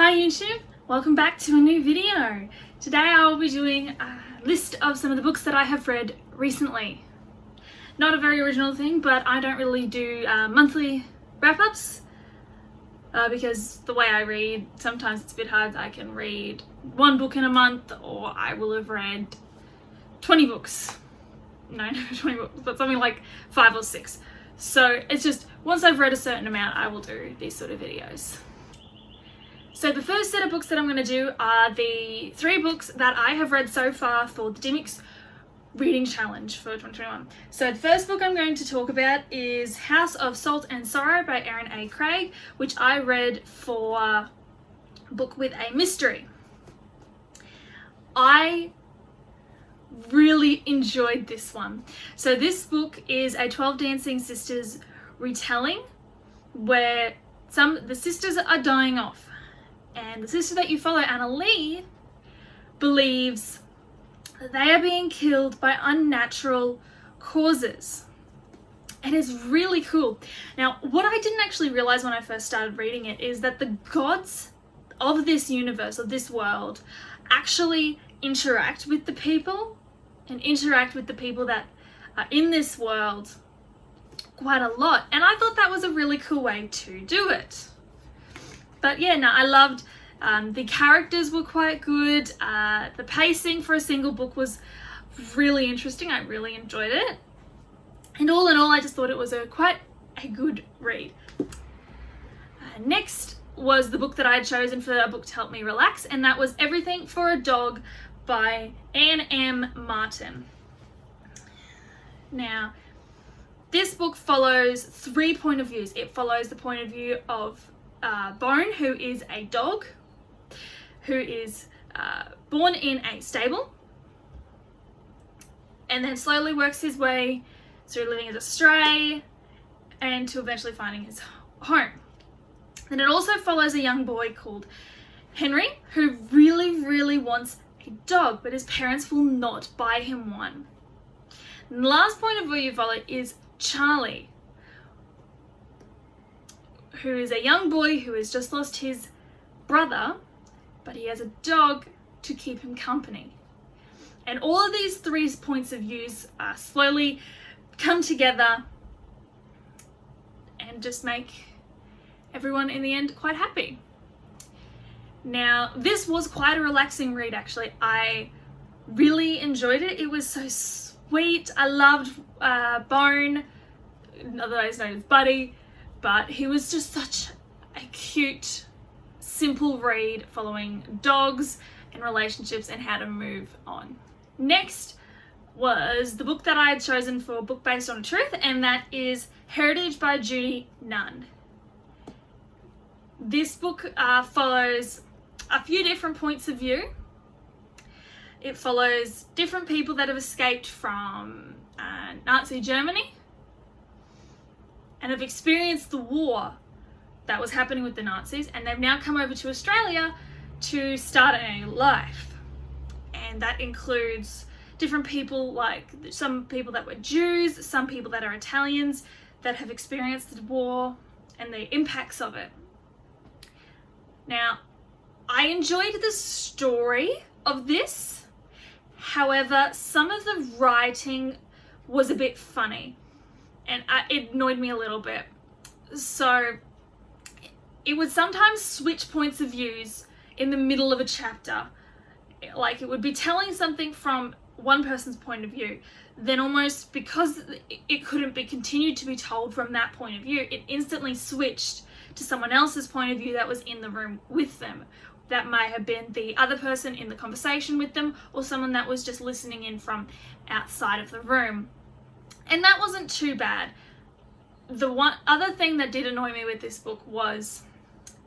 Hi YouTube, welcome back to a new video. Today I will be doing a list of some of the books that I have read recently. Not a very original thing, but I don't really do monthly wrap-ups because the way I read, sometimes it's a bit hard. I can read one book in a month, or I will have read 20 books. No, not 20 books, but something like 5 or 6. So it's just, once I've read a certain amount, I will do these sort of videos. So the first set of books that I'm going to do are the 3 books that I have read so far for the Dimmicks Reading Challenge for 2021. So the first book I'm going to talk about is House of Salt and Sorrow by Erin A. Craig, which I read for a book with a mystery. I really enjoyed this one. So this book is a 12 Dancing Sisters retelling where the sisters are dying off. And the sister that you follow, Anna Lee, believes that they are being killed by unnatural causes. And it's really cool. Now, what I didn't actually realize when I first started reading it is that the gods of this universe, of this world, actually interact with the people and interact with the people that are in this world quite a lot. And I thought that was a really cool way to do it. But yeah, no, I loved, the characters were quite good, the pacing for a single book was really interesting, I really enjoyed it, and all in all I just thought it was quite a good read. Next was the book that I had chosen for a book to help me relax, and that was Everything for a Dog by Anne M. Martin. Now, this book follows 3 point of views. It follows the point of view of Bone, who is a dog who is born in a stable and then slowly works his way through living as a stray and to eventually finding his home. And it also follows a young boy called Henry who really wants a dog, but his parents will not buy him one. And the last point of view you follow is Charlie, who is a young boy who has just lost his brother, but he has a dog to keep him company. And all of these 3 points of views slowly come together and just make everyone in the end quite happy. Now, this was quite a relaxing read actually. I really enjoyed it. It was so sweet. I loved Bone, otherwise known as Buddy. But he was just such a cute, simple read following dogs and relationships and how to move on. Next was the book that I had chosen for a book based on truth, and that is Heritage by Judy Nunn. This book follows a few different points of view. It follows different people that have escaped from Nazi Germany and have experienced the war that was happening with the Nazis, and they've now come over to Australia to start a new life. And that includes different people, like some people that were Jews, some people that are Italians that have experienced the war and the impacts of it. Now, I enjoyed the story of this. However, some of the writing was a bit funny. And it annoyed me a little bit. So it would sometimes switch points of views in the middle of a chapter. Like it would be telling something from one person's point of view, then almost because it couldn't be continued to be told from that point of view, it instantly switched to someone else's point of view that was in the room with them. That might have been the other person in the conversation with them, or someone that was just listening in from outside of the room. And that wasn't too bad. The one other thing that did annoy me with this book was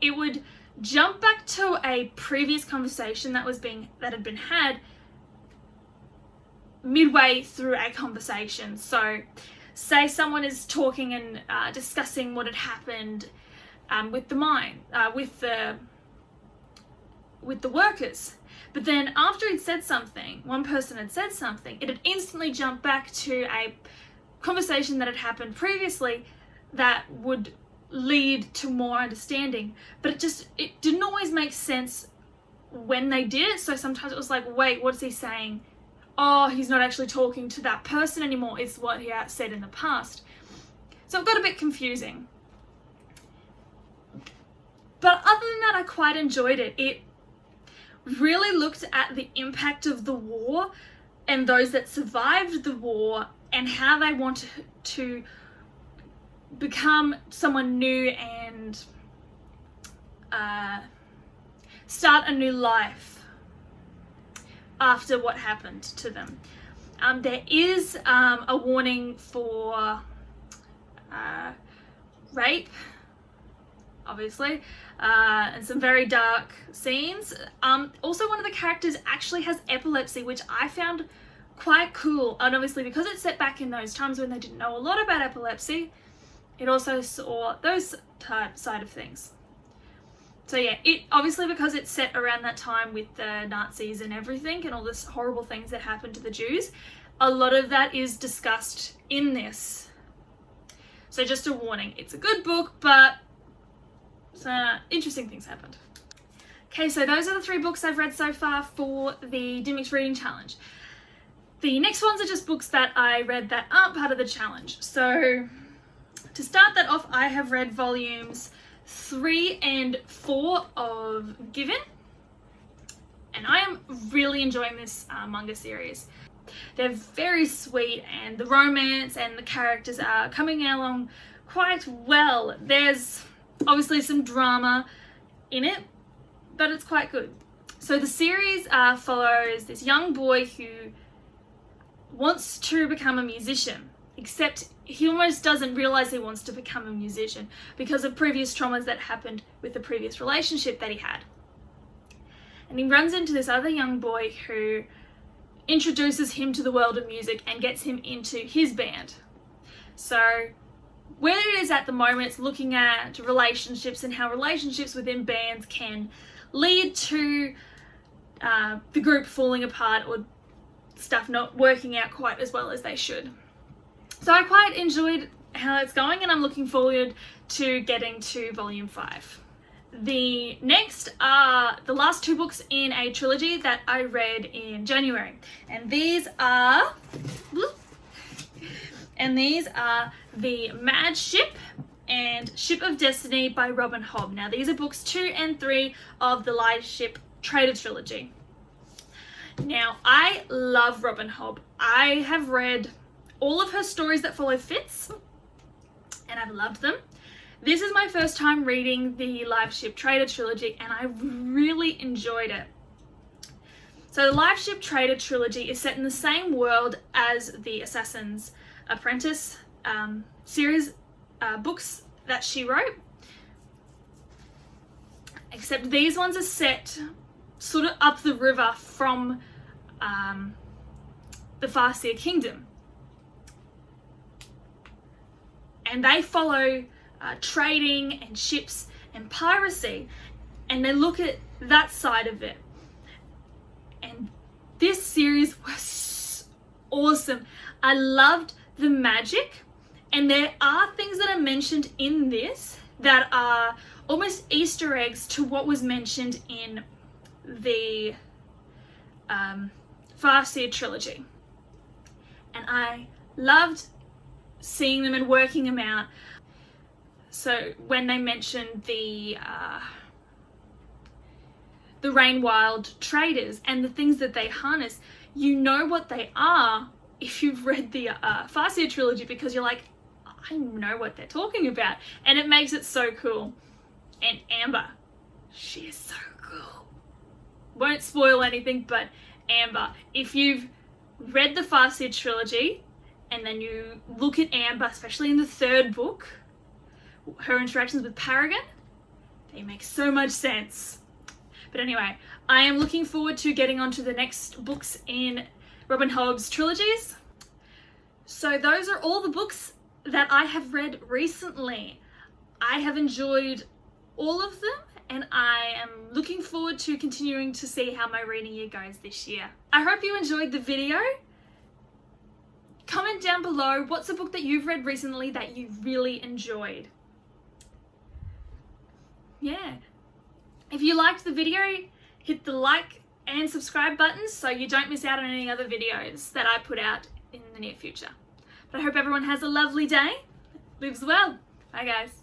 it would jump back to a previous conversation that had been had midway through a conversation. So say someone is talking and discussing what had happened with the mine, with the workers. But then after he'd said something, one person had said something, it had instantly jumped back to a conversation that had happened previously that would lead to more understanding, but it didn't always make sense when they did it. So sometimes it was like, wait, what's he saying? Oh, he's not actually talking to that person anymore. It's what he had said in the past. So it got a bit confusing. But other than that, I quite enjoyed it. It really looked at the impact of the war and those that survived the war and how they wanted to become someone new and start a new life after what happened to them. There is a warning for rape, obviously, and some very dark scenes. Also, one of the characters actually has epilepsy, which I found quite cool. And obviously, because it's set back in those times when they didn't know a lot about epilepsy, it also saw those side of things. So yeah, it obviously, because it's set around that time with the Nazis and everything and all this horrible things that happened to the Jews, a lot of that is discussed in this. So just a warning, it's a good book, but interesting things happened. Okay, so those are the 3 books I've read so far for the Dimmick's Reading Challenge. The next ones are just books that I read that aren't part of the challenge. So to start that off, I have read volumes 3 and 4 of Given, and I am really enjoying this manga series. They're very sweet, and the romance and the characters are coming along quite well. There's obviously some drama in it, but it's quite good. So the series follows this young boy who wants to become a musician, except he almost doesn't realize he wants to become a musician because of previous traumas that happened with the previous relationship that he had. And he runs into this other young boy who introduces him to the world of music and gets him into his band. So where it is at the moment, it's looking at relationships and how relationships within bands can lead to the group falling apart or stuff not working out quite as well as they should. So I quite enjoyed how it's going, and I'm looking forward to getting to volume 5. The next are the last 2 books in a trilogy that I read in January, and these are The Mad Ship and Ship of Destiny by Robin Hobb. Now these are books 2 and 3 of the Live Ship Trader trilogy. Now I love Robin Hobb. I have read all of her stories that follow Fitz, and I've loved them. This is my first time reading the Live Ship Trader trilogy, and I really enjoyed it. So the Live Ship Trader trilogy is set in the same world as the Assassin's Apprentice series books that she wrote, except these ones are set sort of up the river from the Farseer Kingdom. And they follow trading and ships and piracy, and they look at that side of it. And this series was awesome. I loved the magic, and there are things that are mentioned in this that are almost Easter eggs to what was mentioned in the Farseer trilogy. And I loved seeing them and working them out. So when they mentioned the Rainwild traders and the things that they harness, you know what they are if you've read the Farseer trilogy, because you're like, I know what they're talking about, and it makes it so cool. And Amber, she is so cool. Won't spoil anything, but Amber, if you've read the Farseer trilogy and then you look at Amber, especially in the 3rd book, her interactions with Paragon, they make so much sense. But anyway, I am looking forward to getting on to the next books in Robin Hobb's trilogies. So those are all the books that I have read recently. I have enjoyed all of them, and I am looking forward to continuing to see how my reading year goes this year. I hope you enjoyed the video. Comment down below, what's a book that you've read recently that you really enjoyed? yeah. If you liked the video, hit the like and subscribe buttons so you don't miss out on any other videos that I put out in the near future. But I hope everyone has a lovely day. Lives well. Bye guys.